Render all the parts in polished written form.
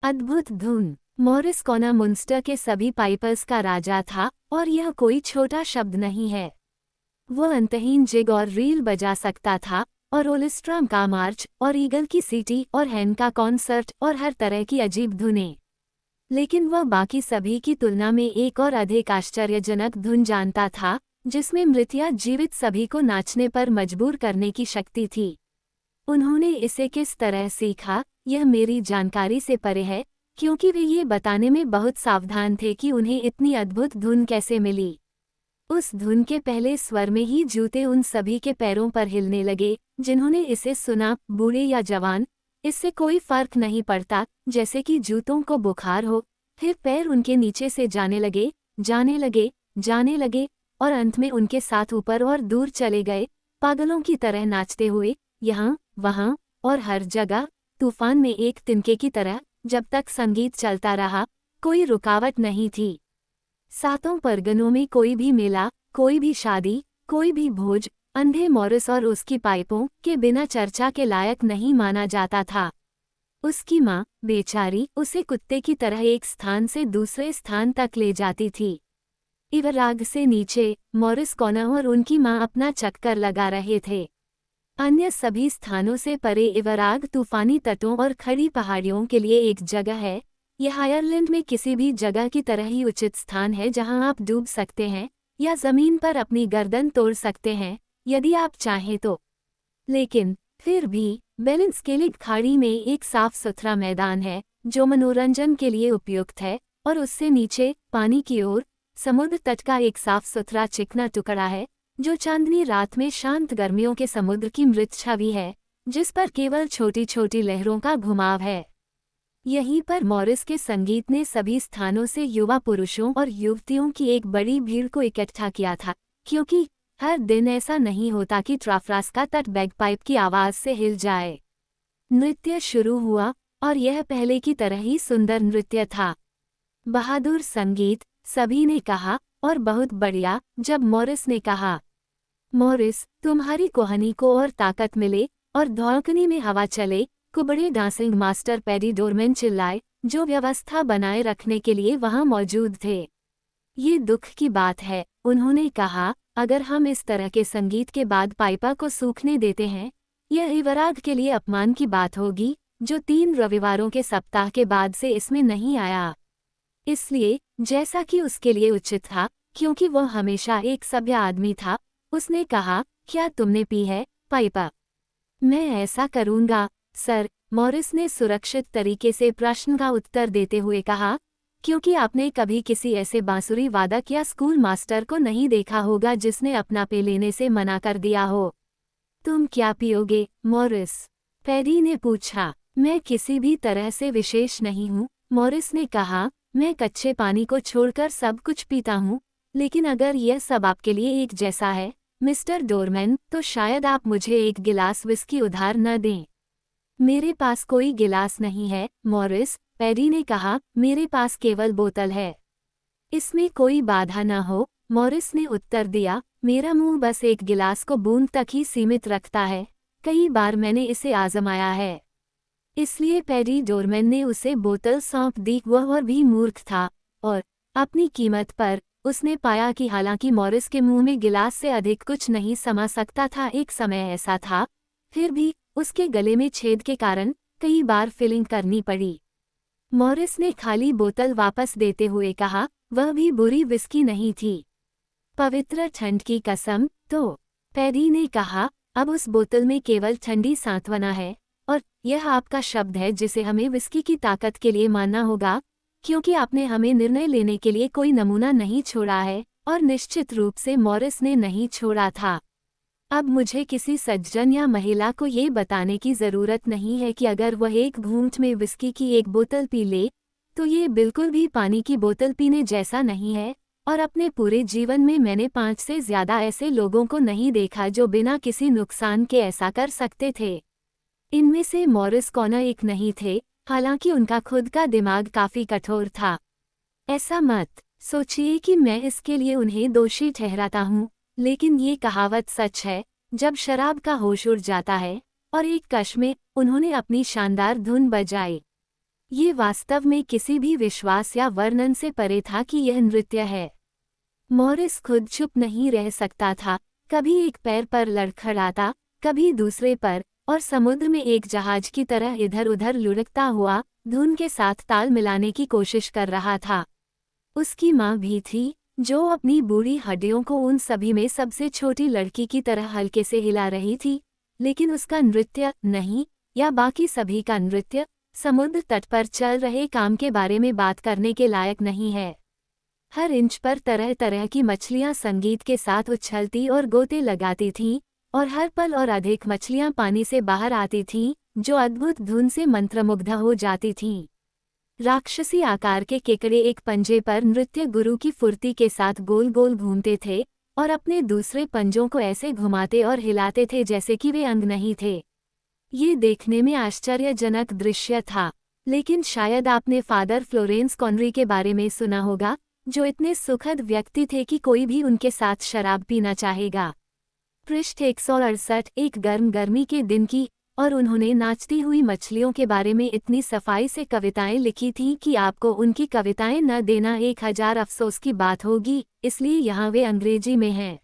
अद्भुत धुन। Morris कॉना Munster के सभी पाइपर्स का राजा था, और यह कोई छोटा शब्द नहीं है। वो अंतहीन जिग और रील बजा सकता था, और ओलिस्ट्राम का मार्च, और ईगल की सीटी, और हैन का कॉन्सर्ट, और हर तरह की अजीब धुनें। लेकिन वह बाकी सभी की तुलना में एक और अधिक आश्चर्यजनक धुन जानता था, जिसमें मृत या जीवित सभी को नाचने पर मजबूर करने की शक्ति थी। उन्होंने इसे किस तरह सीखा, यह मेरी जानकारी से परे है, क्योंकि वे ये बताने में बहुत सावधान थे कि उन्हें इतनी अद्भुत धुन कैसे मिली। उस धुन के पहले स्वर में ही जूते उन सभी के पैरों पर हिलने लगे, जिन्होंने इसे सुना, बूढ़े या जवान, इससे कोई फर्क नहीं पड़ता, जैसे कि जूतों को बुखार हो। फिर पैर उनके नीचे से जाने लगे, जाने लगे, जाने लगे, और अंत में उनके साथ ऊपर और दूर चले गए, पागलों की तरह नाचते हुए, यहाँ, वहाँ, और हर जगह, तूफान में एक तिनके की तरह, जब तक संगीत चलता रहा, कोई रुकावट नहीं थी। सातों परगनों में कोई भी मेला, कोई भी शादी, कोई भी भोज, अंधे मॉरिस और उसकी पाइपों के बिना चर्चा के लायक नहीं माना जाता था। उसकी माँ, बेचारी, उसे कुत्ते की तरह एक स्थान से दूसरे स्थान तक ले जाती थी। इवराग से नीचे, मॉरिस कॉना और उनकी माँ अपना चक्कर लगा रहे थे। अन्य सभी स्थानों से परे इवराग तूफानी तटों और खड़ी पहाड़ियों के लिए एक जगह है। यह आयरलैंड में किसी भी जगह की तरह ही उचित स्थान है जहां आप डूब सकते हैं, या जमीन पर अपनी गर्दन तोड़ सकते हैं, यदि आप चाहें तो। लेकिन फिर भी बेलिंस्केलिक खाड़ी में एक साफ सुथरा मैदान है, जो मनोरंजन के लिए उपयुक्त है, और उससे नीचे, पानी की ओर, समुद्र तट का एक साफ सुथरा चिकना टुकड़ा है, जो चांदनी रात में शांत गर्मियों के समुद्र की मृत छवि है, जिस पर केवल छोटी छोटी लहरों का घुमाव है। यहीं पर मॉरिस के संगीत ने सभी स्थानों से युवा पुरुषों और युवतियों की एक बड़ी भीड़ को इकट्ठा किया था, क्योंकि हर दिन ऐसा नहीं होता कि ट्राफ्रास का तट बैगपाइप की आवाज से हिल जाए। नृत्य शुरू हुआ, और यह पहले की तरह ही सुंदर नृत्य था। बहादुर संगीत, सभी ने कहा, और बहुत बढ़िया। जब मॉरिस ने कहा, मॉरिस, तुम्हारी कोहनी को और ताकत मिले, और धौलकनी में हवा चले, Kubade dancing master paddy doorman चिल्लाए, जो व्यवस्था बनाए रखने के लिए वहां मौजूद थे। ये दुख की बात है, उन्होंने कहा, अगर हम इस तरह के संगीत के बाद पाइपा को सूखने देते हैं, यह इवराग के लिए अपमान की बात होगी, जो 3 रविवारों के सप्ताह के बाद से इसमें नहीं आया। इसलिए, जैसा कि उसके लिए उचित था, क्योंकि वह हमेशा एक सभ्य आदमी था, उसने कहा, क्या तुमने पी है, पाइपा? मैं ऐसा करूंगा, सर, मॉरिस ने सुरक्षित तरीके से प्रश्न का उत्तर देते हुए कहा, क्योंकि आपने कभी किसी ऐसे बांसुरी वादक या स्कूल मास्टर को नहीं देखा होगा जिसने अपना पे लेने से मना कर दिया हो। तुम क्या पियोगे, मॉरिस? पैडी ने पूछा। मैं किसी भी तरह से विशेष नहीं हूँ, मॉरिस ने कहा, मैं कच्चे पानी को छोड़कर सब कुछ पीता हूँ, लेकिन अगर यह सब आपके लिए एक जैसा है, मिस्टर डोरमैन, तो शायद आप मुझे एक गिलास विस्की उधार न दें। मेरे पास कोई गिलास नहीं है, मॉरिस, पैडी ने कहा, मेरे पास केवल बोतल है। इसमें कोई बाधा न हो, मॉरिस ने उत्तर दिया, मेरा मुंह बस एक गिलास को बूंद तक ही सीमित रखता है, कई बार मैंने इसे आजमाया है। इसलिए पैडी डोरमैन ने उसे बोतल सौंप दी। वह और भी मूर्ख था, और अपनी कीमत पर, उसने पाया कि हालांकि मॉरिस के मुंह में गिलास से अधिक कुछ नहीं समा सकता था, एक समय ऐसा था, फिर भी उसके गले में छेद के कारण कई बार फिलिंग करनी पड़ी। मॉरिस ने खाली बोतल वापस देते हुए कहा, वह भी बुरी विस्की नहीं थी। पवित्र ठंड की कसम, तो पैडी ने कहा, अब उस बोतल में केवल ठंडी सांत्वना है, और यह आपका शब्द है जिसे हमें विस्की की ताकत के लिए मानना होगा, क्योंकि आपने हमें निर्णय लेने के लिए कोई नमूना नहीं छोड़ा है, और निश्चित रूप से मॉरिस ने नहीं छोड़ा था। अब मुझे किसी सज्जन या महिला को ये बताने की ज़रूरत नहीं है कि अगर वह एक घूंट में विस्की की एक बोतल पी ले, तो ये बिल्कुल भी पानी की बोतल पीने जैसा नहीं है, और अपने पूरे जीवन में मैंने 5 से ज़्यादा ऐसे लोगों को नहीं देखा जो बिना किसी नुकसान के ऐसा कर सकते थे। इनमें से मॉरिस कॉना एक नहीं थे, हालांकि उनका खुद का दिमाग काफ़ी कठोर था। ऐसा मत सोचिए कि मैं इसके लिए उन्हें दोषी ठहराता हूँ, लेकिन ये कहावत सच है, जब शराब का होश उड़ जाता है, और एक कश में उन्होंने अपनी शानदार धुन बजाई। ये वास्तव में किसी भी विश्वास या वर्णन से परे था कि यह नृत्य है। मॉरिस खुद चुप नहीं रह सकता था, कभी एक पैर पर लड़खड़ाता, कभी दूसरे पर, और समुद्र में एक जहाज की तरह इधर उधर लुढ़कता हुआ धुन के साथ ताल मिलाने की कोशिश कर रहा था। उसकी माँ भी थी, जो अपनी बूढ़ी हड्डियों को उन सभी में सबसे छोटी लड़की की तरह हल्के से हिला रही थी, लेकिन उसका नृत्य नहीं, या बाकी सभी का नृत्य, समुद्र तट पर चल रहे काम के बारे में बात करने के लायक नहीं है। हर इंच पर तरह तरह की मछलियां संगीत के साथ उछलती और गोते लगाती थीं, और हर पल और अधिक मछलियां पानी से बाहर आती थीं, जो अद्भुत धुन से मंत्रमुग्ध हो जाती थीं। राक्षसी आकार के केकड़े एक पंजे पर नृत्य गुरु की फुर्ती के साथ गोल गोल घूमते थे, और अपने दूसरे पंजों को ऐसे घुमाते और हिलाते थे जैसे कि वे अंग नहीं थे। ये देखने में आश्चर्यजनक दृश्य था, लेकिन शायद आपने फादर फ्लोरेंस कॉनरी के बारे में सुना होगा, जो इतने सुखद व्यक्ति थे कि कोई भी उनके साथ शराब पीना चाहेगा। पृष्ठ 168 एक गर्मी के दिन की, और उन्होंने नाचती हुई मछलियों के बारे में इतनी सफाई से कविताएं लिखी थीं कि आपको उनकी कविताएं न देना 1000 अफसोस की बात होगी, इसलिए यहाँ वे अंग्रेजी में हैं।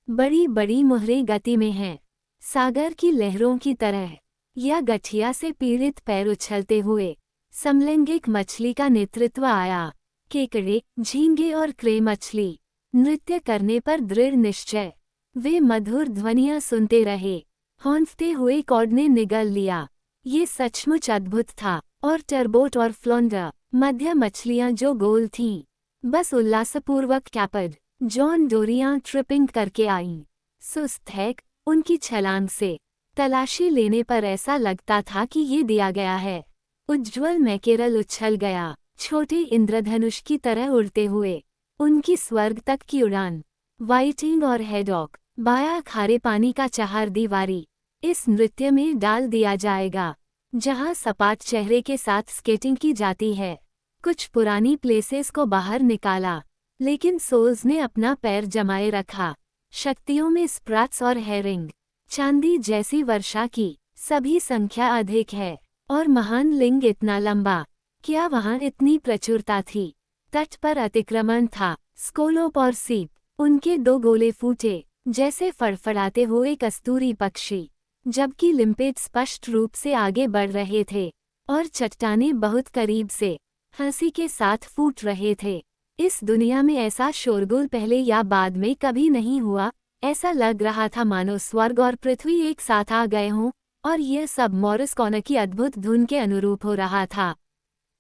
बड़ी बड़ी मुहरें गति में हैं, सागर की लहरों की तरह, या गठिया से पीड़ित पैर उछलते हुए। समलैंगिक मछली का नेतृत्व आया। केकड़े, झींगे और क्रे मछली नृत्य करने पर दृढ़ निश्चय। वे मधुर ध्वनियां सुनते रहे। हौंफते हुए कॉर्ड ने निगल लिया। ये सचमुच अद्भुत था। और टरबोट और फ्लोंडर, मध्य मछलियां जो गोल थीं, बस उल्लासपूर्वक कैपड, जॉन डोरियां ट्रिपिंग करके आईं। सुस्त हैक, उनकी छलांग से तलाशी लेने पर ऐसा लगता था कि ये दिया गया है। उज्ज्वल मैकेरल उछल गया, छोटे इंद्रधनुष की तरह उड़ते हुए। उनकी स्वर्ग तक की उड़ान। वाइटिंग और हेडॉक, बाया खारे पानी का चहार दीवारी, इस नृत्य में डाल दिया जाएगा, जहां सपाट चेहरे के साथ स्केटिंग की जाती है। कुछ पुरानी प्लेसेस को बाहर निकाला, लेकिन सोल्स ने अपना पैर जमाए रखा। शक्तियों में स्प्रैट्स और हेरिंग, चांदी जैसी वर्षा की, सभी संख्या अधिक है। और महान लिंग इतना लंबा, क्या वहां इतनी प्रचुरता थी? तट पर अतिक्रमण था, स्कोलोप और सीप, उनके दो गोले फूटे, जैसे फड़फड़ाते हुए कस्तूरी पक्षी, जबकि लिम्पेट स्पष्ट रूप से आगे बढ़ रहे थे, और चट्टानें बहुत करीब से, हंसी के साथ फूट रहे थे। इस दुनिया में ऐसा शोरगुल पहले या बाद में कभी नहीं हुआ। ऐसा लग रहा था मानो स्वर्ग और पृथ्वी एक साथ आ गए हों, और यह सब मॉरिस कॉनर की अद्भुत धुन के अनुरूप हो रहा था।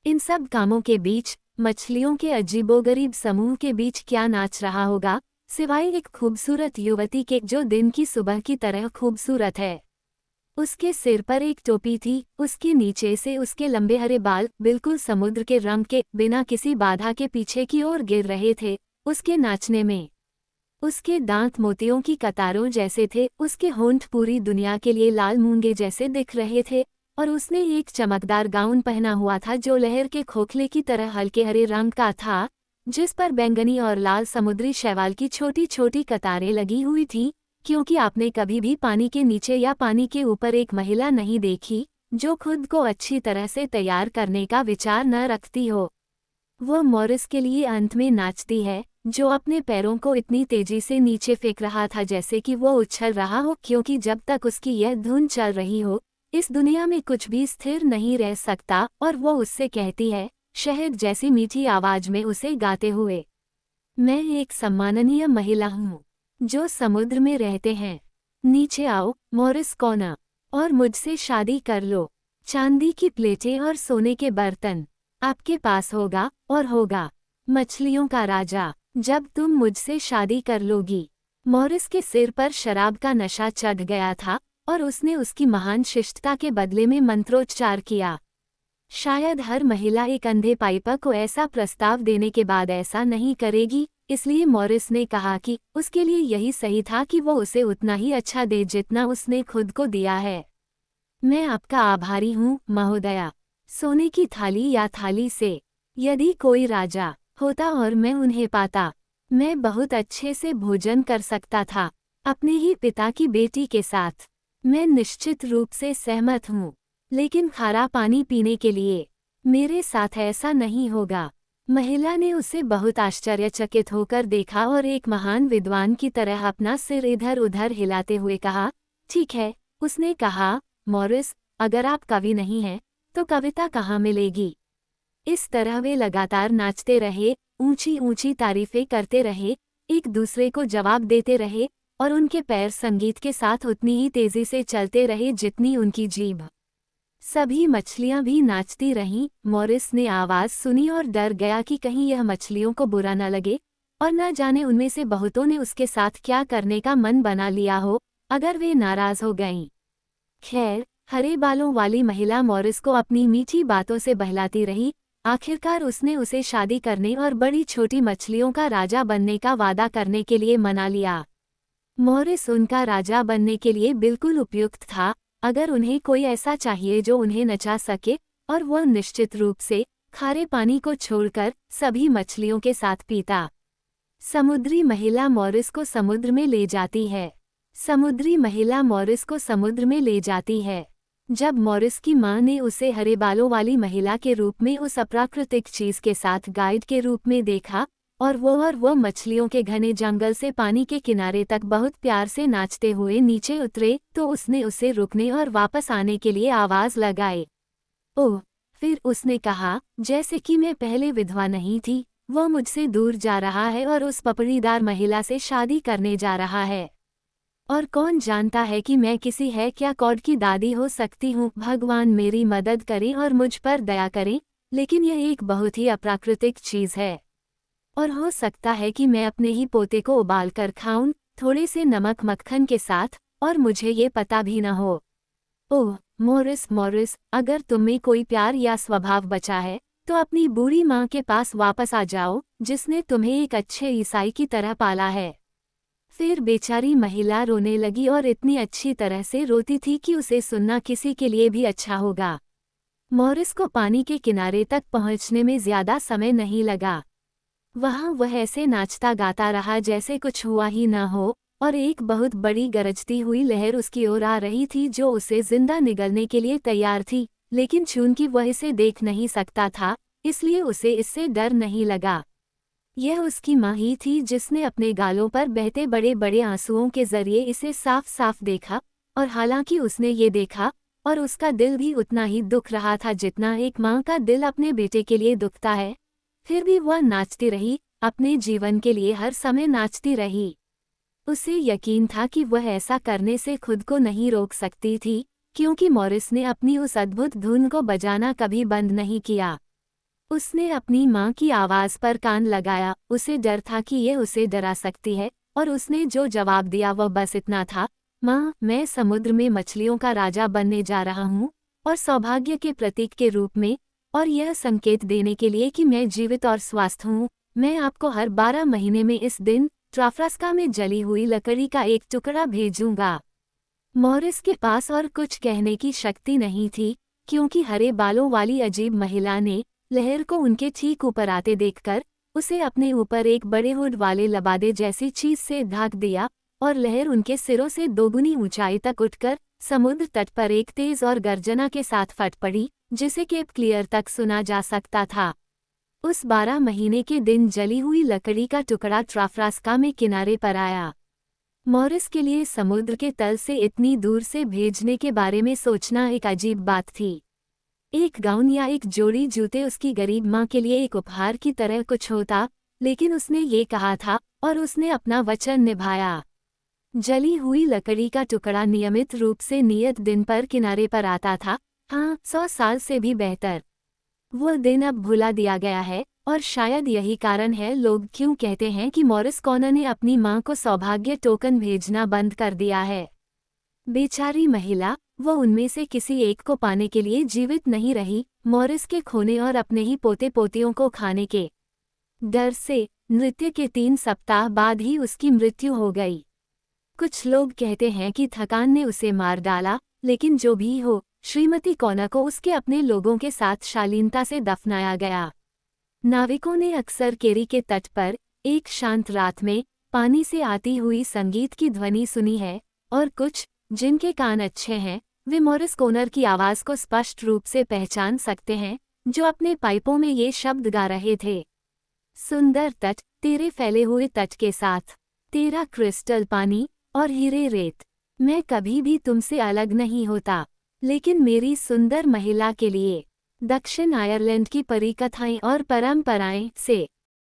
इन सब कामों के बीच, मछलियों के अजीबोगरीब समूह के बीच क्या नाच रहा होगा, सिवाय एक खूबसूरत युवती के जो दिन की सुबह की तरह खूबसूरत है। उसके सिर पर एक टोपी थी, उसके नीचे से उसके लंबे हरे बाल बिल्कुल समुद्र के रंग के, बिना किसी बाधा के पीछे की ओर गिर रहे थे। उसके नाचने में उसके दांत मोतियों की कतारों जैसे थे, उसके होंठ पूरी दुनिया के लिए लाल मूंगे जैसे दिख रहे थे, और उसने एक चमकदार गाउन पहना हुआ था जो लहर के खोखले की तरह हल्के हरे रंग का था, जिस पर बैंगनी और लाल समुद्री शैवाल की छोटी छोटी कतारें लगी हुई थीं, क्योंकि आपने कभी भी पानी के नीचे या पानी के ऊपर एक महिला नहीं देखी जो खुद को अच्छी तरह से तैयार करने का विचार न रखती हो। वो मॉरिस के लिए अंत में नाचती है, जो अपने पैरों को इतनी तेजी से नीचे फेंक रहा था जैसे कि वो उछल रहा हो, क्योंकि जब तक उसकी यह धुन चल रही हो, इस दुनिया में कुछ भी स्थिर नहीं रह सकता। और वो उससे कहती है, शहद जैसी मीठी आवाज में उसे गाते हुए, मैं एक सम्माननीय महिला हूँ, जो समुद्र में रहते हैं। नीचे आओ मॉरिस कॉनर, और मुझसे शादी कर लो। चांदी की प्लेटें और सोने के बर्तन आपके पास होगा, और होगा मछलियों का राजा जब तुम मुझसे शादी कर लोगी। मॉरिस के सिर पर शराब का नशा चढ़ गया था, और उसने उसकी महान शिष्टता के बदले में मंत्रोच्चार किया। शायद हर महिला एक अंधे पाइपर को ऐसा प्रस्ताव देने के बाद ऐसा नहीं करेगी, इसलिए मॉरिस ने कहा कि उसके लिए यही सही था कि वो उसे उतना ही अच्छा दे जितना उसने खुद को दिया है। मैं आपका आभारी हूँ महोदया। सोने की थाली या थाली से, यदि कोई राजा होता और मैं उन्हें पाता, मैं बहुत अच्छे से भोजन कर सकता था, अपने ही पिता की बेटी के साथ। मैं निश्चित रूप से सहमत हूँ, लेकिन खारा पानी पीने के लिए मेरे साथ ऐसा नहीं होगा। महिला ने उसे बहुत आश्चर्यचकित होकर देखा और एक महान विद्वान की तरह अपना सिर इधर उधर हिलाते हुए कहा, ठीक है, उसने कहा, मॉरिस, अगर आप कवि नहीं हैं, तो कविता कहाँ मिलेगी? इस तरह वे लगातार नाचते रहे, ऊंची ऊंची तारीफें करते रहे, एक दूसरे को जवाब देते रहे, और उनके पैर संगीत के साथ उतनी ही तेजी से चलते रहे जितनी उनकी जीभ। सभी मछलियां भी नाचती रहीं। मॉरिस ने आवाज सुनी और डर गया कि कहीं यह मछलियों को बुरा न लगे, और न जाने उनमें से बहुतों ने उसके साथ क्या करने का मन बना लिया हो, अगर वे नाराज हो गईं। खैर, हरे बालों वाली महिला मॉरिस को अपनी मीठी बातों से बहलाती रही। आखिरकार उसने उसे शादी करने और बड़ी छोटी मछलियों का राजा बनने का वादा करने के लिए मना लिया। मॉरिस उनका राजा बनने के लिए बिल्कुल उपयुक्त था, अगर उन्हें कोई ऐसा चाहिए जो उन्हें नचा सके, और वह निश्चित रूप से खारे पानी को छोड़कर सभी मछलियों के साथ पीता। समुद्री महिला मॉरिस को समुद्र में ले जाती है। समुद्री महिला मॉरिस को समुद्र में ले जाती है। जब मॉरिस की मां ने उसे हरे बालों वाली महिला के रूप में उस अप्राकृतिक चीज के साथ गाइड के रूप में देखा, और वो मछलियों के घने जंगल से पानी के किनारे तक बहुत प्यार से नाचते हुए नीचे उतरे, तो उसने उसे रुकने और वापस आने के लिए आवाज लगाई। ओह! फिर उसने कहा, जैसे कि मैं पहले विधवा नहीं थी, वह मुझसे दूर जा रहा है और उस पपड़ीदार महिला से शादी करने जा रहा है। और कौन जानता है कि मैं किसी है क्या कॉड की दादी हो सकती हूँ। भगवान मेरी मदद करें और मुझ पर दया करें, लेकिन यह एक बहुत ही अप्राकृतिक चीज है। और हो सकता है कि मैं अपने ही पोते को उबाल कर खाऊं, थोड़े से नमक मक्खन के साथ, और मुझे ये पता भी न हो। ओह मॉरिस, मॉरिस, अगर तुम में कोई प्यार या स्वभाव बचा है, तो अपनी बूढ़ी माँ के पास वापस आ जाओ, जिसने तुम्हें एक अच्छे ईसाई की तरह पाला है। फिर बेचारी महिला रोने लगी और इतनी अच्छी तरह से रोती थी कि उसे सुनना किसी के लिए भी अच्छा होगा। मॉरिस को पानी के किनारे तक पहुंचने में ज्यादा समय नहीं लगा। वहां वह ऐसे नाचता गाता रहा जैसे कुछ हुआ ही न हो, और एक बहुत बड़ी गरजती हुई लहर उसकी ओर आ रही थी जो उसे जिंदा निगलने के लिए तैयार थी, लेकिन चूंकि वह इसे देख नहीं सकता था, इसलिए उसे इससे डर नहीं लगा। यह उसकी माँ ही थी जिसने अपने गालों पर बहते बड़े बड़े आंसुओं के जरिए इसे साफ साफ देखा, और हालांकि उसने ये देखा, और उसका दिल भी उतना ही दुख रहा था जितना एक माँ का दिल अपने बेटे के लिए दुखता है, फिर भी वह नाचती रही, अपने जीवन के लिए हर समय नाचती रही। उसे यकीन था कि वह ऐसा करने से खुद को नहीं रोक सकती थी, क्योंकि मॉरिस ने अपनी उस अद्भुत धुन को बजाना कभी बंद नहीं किया। उसने अपनी माँ की आवाज पर कान लगाया, उसे डर था कि यह उसे डरा सकती है, और उसने जो जवाब दिया वह बस इतना था, माँ, मैं समुद्र में मछलियों का राजा बनने जा रहा हूँ, और सौभाग्य के प्रतीक के रूप में, और यह संकेत देने के लिए कि मैं जीवित और स्वस्थ हूँ, मैं आपको हर 12 महीने में इस दिन ट्राफ्रास्का में जली हुई लकड़ी का एक टुकड़ा भेजूंगा। मॉरिस के पास और कुछ कहने की शक्ति नहीं थी, क्योंकि हरे बालों वाली अजीब महिला ने लहर को उनके ठीक ऊपर आते देखकर उसे अपने ऊपर एक बड़े हुड वाले लबादे जैसी चीज से ढक दिया, और लहर उनके सिरों से दोगुनी ऊंचाई तक उठकर समुद्र तट पर एक तेज और गर्जना के साथ फट पड़ी, जिसे केप क्लियर तक सुना जा सकता था। उस 12 महीने के दिन जली हुई लकड़ी का टुकड़ा ट्राफ्रास्का में किनारे पर आया। मॉरिस के लिए समुद्र के तल से इतनी दूर से भेजने के बारे में सोचना एक अजीब बात थी। एक गाउन या एक जोड़ी जूते उसकी गरीब माँ के लिए एक उपहार की तरह कुछ होता, लेकिन उसने ये कहा था, और उसने अपना वचन निभाया। जली हुई लकड़ी का टुकड़ा नियमित रूप से नियत दिन पर किनारे पर आता था, हाँ, 100 साल से भी बेहतर। वह दिन अब भुला दिया गया है, और शायद यही कारण है लोग क्यों कहते हैं कि मॉरिस कॉनर ने अपनी माँ को सौभाग्य टोकन भेजना बंद कर दिया है। बेचारी महिला, वह उनमें से किसी एक को पाने के लिए जीवित नहीं रही, मॉरिस के खोने और अपने ही पोते पोतियों को खाने के डर से। नृत्य के 3 सप्ताह बाद ही उसकी मृत्यु हो गई। कुछ लोग कहते हैं कि थकान ने उसे मार डाला, लेकिन जो भी हो, श्रीमती कॉनर को उसके अपने लोगों के साथ शालीनता से दफनाया गया। नाविकों ने अक्सर केरी के तट पर एक शांत रात में पानी से आती हुई संगीत की ध्वनि सुनी है, और कुछ, जिनके कान अच्छे हैं, वे मॉरिस कॉनर की आवाज को स्पष्ट रूप से पहचान सकते हैं, जो अपने पाइपों में ये शब्द गा रहे थे। सुंदर तट, तेरे फैले हुए तट के साथ, तेरा क्रिस्टल पानी और हीरे रेत, मैं कभी भी तुमसे अलग नहीं होता। लेकिन मेरी सुंदर महिला के लिए दक्षिण आयरलैंड की परिकथाएं और परंपराएं से